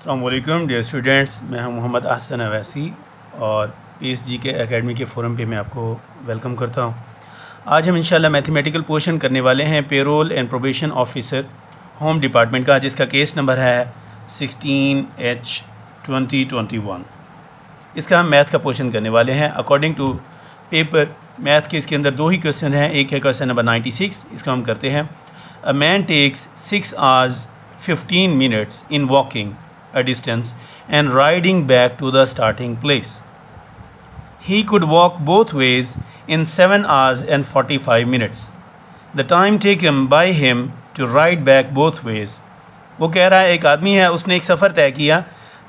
अस्सलाम वालेकुम dear students, मैं हूं मोहम्मद अहसन अवैसी और PSG के एकेडमी के फ़ोरम पे मैं आपको वेलकम करता हूं। आज हम इंशाल्लाह मैथमेटिकल पोर्शन करने वाले हैं payroll and probation officer home department का, जिसका केस नंबर है 16H2021। इसका हम मैथ का पोर्शन करने वाले हैं। अकॉर्डिंग टू पेपर मैथ के इसके अंदर दो ही क्वेश्चन हैं। एक है क्वेश्चन नंबर 96, इसको हम करते हैं। A man takes 6 hours 15 minutes in walking a distance and riding back to the starting place. He could walk both ways in 7 hours and 45 minutes. The time taken by him to ride back both ways. वो कह रहा है एक आदमी है, उसने एक सफ़र तय किया,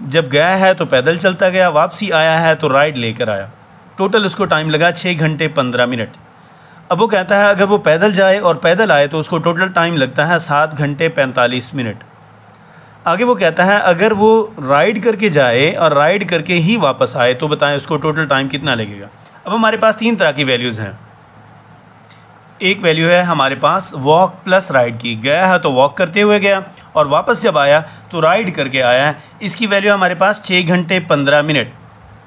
जब गया है तो पैदल चलता गया, वापसी आया है तो राइड लेकर आया। टोटल उसको टाइम लगा 6 घंटे 15 मिनट। अब वो कहता है अगर वो पैदल जाए और पैदल आए तो उसको टोटल टाइम लगता है 7 घंटे 45 मिनट। आगे वो कहता है अगर वो राइड करके जाए और राइड करके ही वापस आए तो बताएं उसको टोटल टाइम कितना लगेगा। अब हमारे पास 3 तरह की वैल्यूज़ हैं। एक वैल्यू है हमारे पास वॉक प्लस राइड की, गया है तो वॉक करते हुए गया और वापस जब आया तो राइड करके आया है। इसकी वैल्यू हमारे पास 6 घंटे 15 मिनट,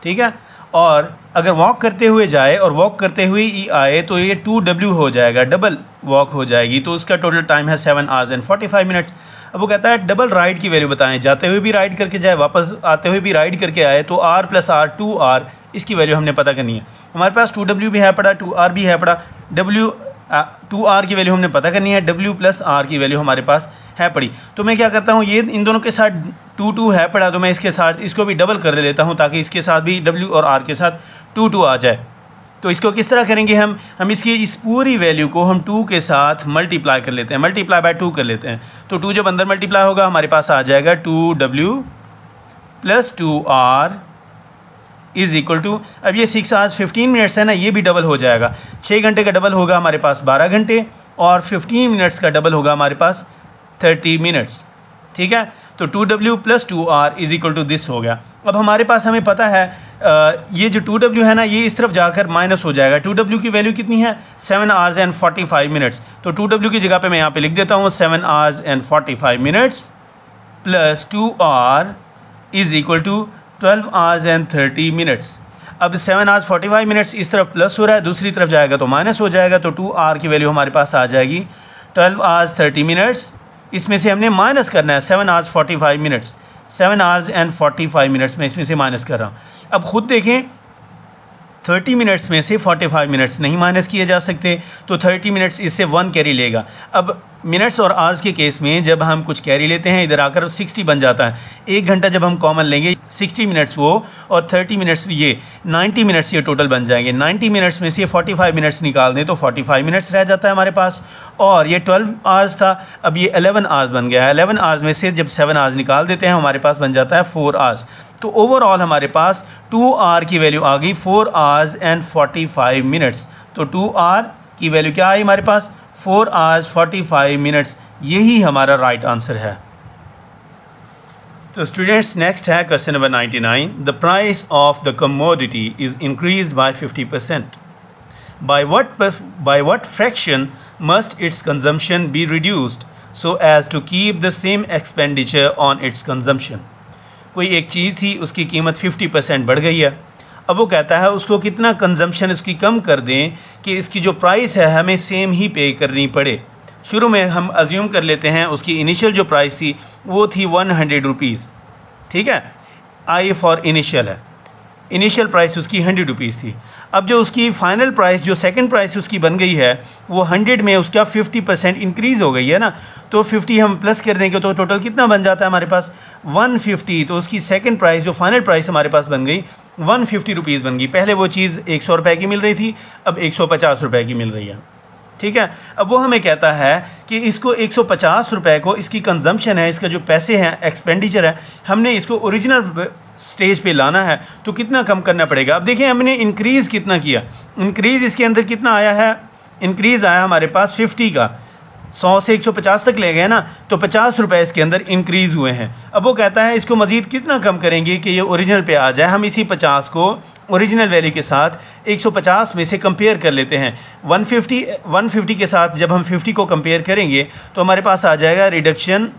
ठीक है। और अगर वॉक करते हुए जाए और वॉक करते हुए ही आए तो ये 2W हो जाएगा, डबल वॉक हो जाएगी, तो उसका टोटल टाइम है 7 hours and 45 minutes। अब वो कहता है डबल राइड की वैल्यू बताएं, जाते हुए भी राइड करके जाए वापस आते हुए भी राइड करके आए तो R + R 2R, इसकी वैल्यू हमने पता करनी है। हमारे पास 2W भी है पड़ा, 2R भी है पड़ा। 2R की वैल्यू हमने पता करनी है, W + R की वैल्यू हमारे पास है पड़ी। तो मैं क्या करता हूँ, ये इन दोनों के साथ 2 है पड़ा तो मैं इसके साथ इसको भी डबल कर लेता हूँ ताकि इसके साथ भी W और R के साथ 2 आ जाए। तो इसको किस तरह करेंगे हम इसकी इस पूरी वैल्यू को हम 2 के साथ मल्टीप्लाई कर लेते हैं, मल्टीप्लाई बाय 2 कर लेते हैं। तो 2 जब अंदर मल्टीप्लाई होगा हमारे पास आ जाएगा 2W + 2R is equal to, अब ये 6 hours 15 minutes है ना, ये भी डबल हो जाएगा। 6 घंटे का डबल होगा हमारे पास 12 घंटे और 15 मिनट्स का डबल होगा हमारे पास 30 मिनट्स, ठीक है। तो 2W + 2R is equal to this हो गया। अब हमारे पास हमें पता है ये जो 2W है ना, ये इस तरफ जाकर माइनस हो जाएगा। 2W की वैल्यू कितनी है 7 hours and 45 minutes। तो 2W की जगह पे मैं यहाँ पे लिख देता हूँ 7 hours and 45 minutes + 2R is equal to 12 hours and 30 minutes। अब 7 hours 45 minutes इस तरफ प्लस हो रहा है, दूसरी तरफ जाएगा तो माइनस हो जाएगा। तो 2R की वैल्यू हमारे पास आ जाएगी 12 hours 30 minutes। इसमें से हमने माइनस करना है 7 hours 45 minutes, 7 hours and 45 minutes में इसमें से माइनस कर रहा हूँ। अब ख़ुद देखें 30 मिनट्स में से 45 मिनट्स नहीं माइनस किए जा सकते, तो 30 मिनट्स इससे 1 कैरी लेगा। अब मिनट्स और आवर्स के केस में जब हम कुछ कैरी लेते हैं इधर आकर 60 बन जाता है। 1 घंटा जब हम कॉमन लेंगे 60 मिनट्स वो और 30 मिनट्स ये 90 मिनट्स ये टोटल बन जाएंगे। 90 मिनट्स में से 45 मिनट्स निकाल दें तो 45 मिनट्स रह जाता है हमारे पास। और ये 12 आवर्स था, अब ये 11 आवर्स बन गया है। 11 आवर्स में से जब 7 आवर्स निकाल देते हैं हमारे पास बन जाता है 4 आवर्स। तो ओवरऑल हमारे पास 2R की वैल्यू आ गई 4 hours and 45 minutes। तो 2R की वैल्यू क्या आई हमारे पास 4 hours 45 minutes, यही हमारा राइट आंसर है। तो स्टूडेंट्स नेक्स्ट है question number 99। The price of the commodity is increased by 50%। By what fraction must its consumption be reduced so as to keep the same expenditure on its consumption. कोई एक चीज़ थी उसकी कीमत 50% बढ़ गई है। अब वो कहता है उसको कितना कंजम्पशन इसकी कम कर दें कि इसकी जो प्राइस है हमें सेम ही पे करनी पड़े। शुरू में हम अज्यूम कर लेते हैं उसकी इनिशियल जो प्राइस थी वो थी 100 रुपीज़, ठीक है। आई फॉर इनिशियल है, इनिशियल प्राइस उसकी 100 रुपीज़ थी। अब जो उसकी फ़ाइनल प्राइस जो सेकंड प्राइस उसकी बन गई है वो 100 में उसका 50% इंक्रीज़ हो गई है ना, तो 50 हम प्लस कर देंगे तो टोटल कितना बन जाता है हमारे पास 150। तो उसकी सेकंड प्राइस जो फाइनल प्राइस हमारे पास बन गई 150 रुपीज़ बन गई। पहले वो चीज़ 100 रुपये की मिल रही थी, अब 150 रुपये की मिल रही है, ठीक है। अब वो हमें कहता है कि इसको 150 रुपये को इसकी कंजम्पशन है, इसका जो पैसे हैं एक्सपेंडिचर है, हमने इसको ओरिजिनल स्टेज पे लाना है तो कितना कम करना पड़ेगा। अब देखिए हमने इंक्रीज़ कितना किया, इंक्रीज़ इसके अंदर कितना आया है, इंक्रीज़ आया हमारे पास 50 का, 100 से 150 तक ले गए ना, तो 50 रुपये इसके अंदर इंक्रीज़ हुए हैं। अब वो कहता है इसको मज़ीद कितना कम करेंगे कि ये ओरिजिनल पे आ जाए। हम इसी 50 को ओरिजिनल वैल्यू के साथ 150 में से कंपेयर कर लेते हैं। 150 के साथ जब हम 50 को कंपेयर करेंगे तो हमारे पास आ जाएगा रिडक्शन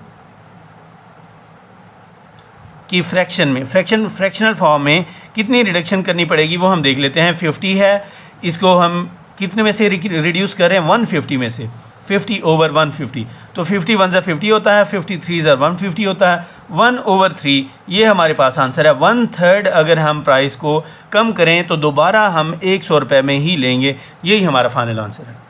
कि फ्रैक्शनल फॉर्म में कितनी रिडक्शन करनी पड़ेगी वो हम देख लेते हैं। 50 है, इसको हम कितने में से रिड्यूस कर रहे हैं, 150 में से, 50/150, तो 50 1 ज़ा 50 होता है, 53 ज़ा 150 होता है, 1/3 ये हमारे पास आंसर है। 1/3 अगर हम प्राइस को कम करें तो दोबारा हम 100 रुपये में ही लेंगे, यही हमारा फाइनल आंसर है।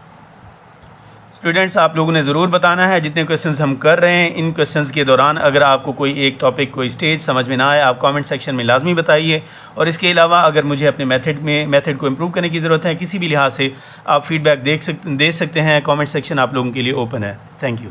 स्टूडेंट्स, आप लोगों ने ज़रूर बताना है जितने क्वेश्चंस हम कर रहे हैं। इन क्वेश्चंस के दौरान अगर आपको कोई एक टॉपिक, कोई स्टेज समझ में ना आए, आप कमेंट सेक्शन में लाजमी बताइए। और इसके अलावा अगर मुझे अपने मेथड को इम्प्रूव करने की ज़रूरत है, किसी भी लिहाज से आप फीडबैक दे सकते हैं। कमेंट सेक्शन आप लोगों के लिए ओपन है। Thank you.